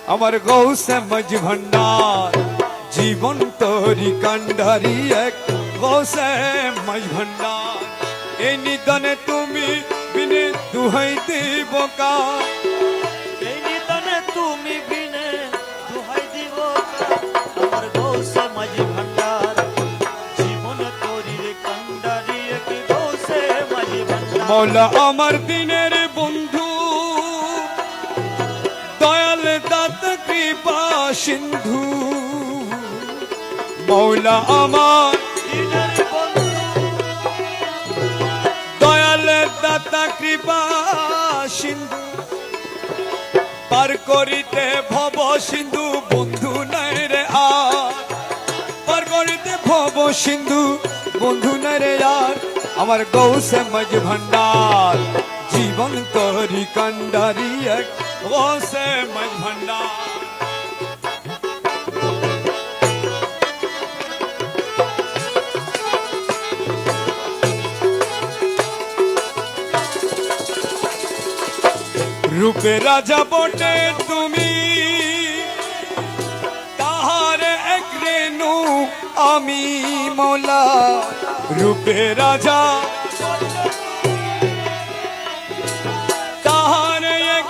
আমার গৌসে মজ ভান্ডার জীবন তোরি কান্ডারি এক গৌসে মজ ভান্ডার এই নিদানে তুমি বিনে দুহাই দিব কার এই নিদানে তুমি বিনে দুহাই দিব আমার গৌসে মজ ভান্ডার জীবন তোরি কান্ডারি এক গৌসে মজ ভান্ডার মৌলা আমার দিনের বন্ধু দয়াল দাত কৃপা সিন্ধু মৌলা আমার দিনের বন্ধু দয়াল দাতা কৃপা সিন্ধু পার করিতে ভব সিন্ধু বন্ধু নাই রে আর পার করিতে ভব সিন্ধু বন্ধু নাই রে আর আমার গৌসে মজ ভান্ডার জীবন তোরি কান্ডারি এক গৌসে মজ ভান্ডার রূপে রাজা বটে তুমি তাহার এক রেণু আমি মৌলা রূপে রাজা তাহার এক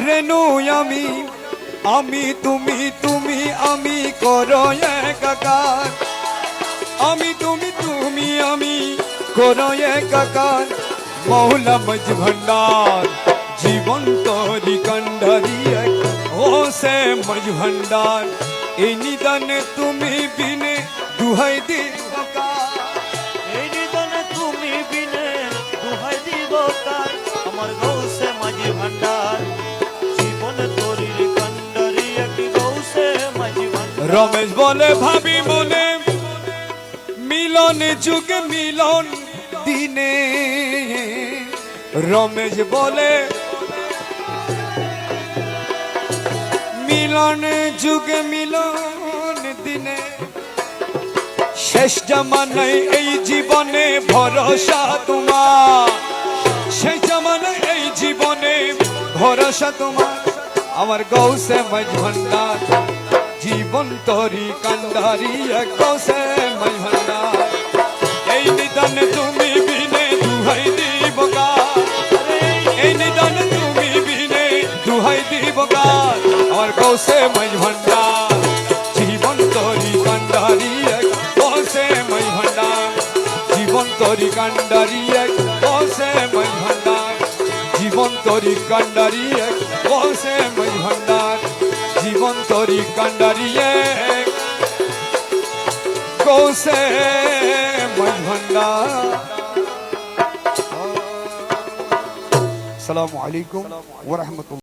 রেণু আমি আমি তুমি তুমি আমি করো একাকার আমি তুমি তুমি আমি করো একাকার মৌলা মজ ভান্ডার জীবন তোরি কান্ডারি এক গৌসে মজ ভান্ডার এই নিদানে তুমি বিনে দুহাই দিব কার এই নিদানে তুমি বিনে দুহাই দিব কার আমার গৌসে মজ ভান্ডার জীবন তোরি কান্ডারি এক গৌসে মজ ভান্ডার রমেশ বলে ভাবি মনে মিলন যুগে মিলন দিনে রমেশ বলে মিলন যুগে মিলন দিনে শেষ জামানায় এই জীবনে ভরসা তোমার শেষ জামানায় এই জীবনে ভরসা তোমার আমার গৌসে মজ ভান্ডার জীবন তোরি কান্ডারি এক গৌসে মজ ভান্ডার এই নিদানে তুমি বিনে দুহাই দিব কার এই নিদানে তুমি বিনে দুহাই দিব কার আমার গৌসে মজ ভান্ডার জীবন তোরি কান্ডারি এক গৌসে মজ ভান্ডার জীবন তোরি কান্ডারি এক গৌসে মজ ভান্ডার জীবন তোরি কান্ডারি এক গৌসে মজ ভান্ডার জীবন তোরি কান্ডারি এক গৌসে মজ ভান্ডার আসসালামু আলাইকুম ওয়া রাহমাতুল্লাহ।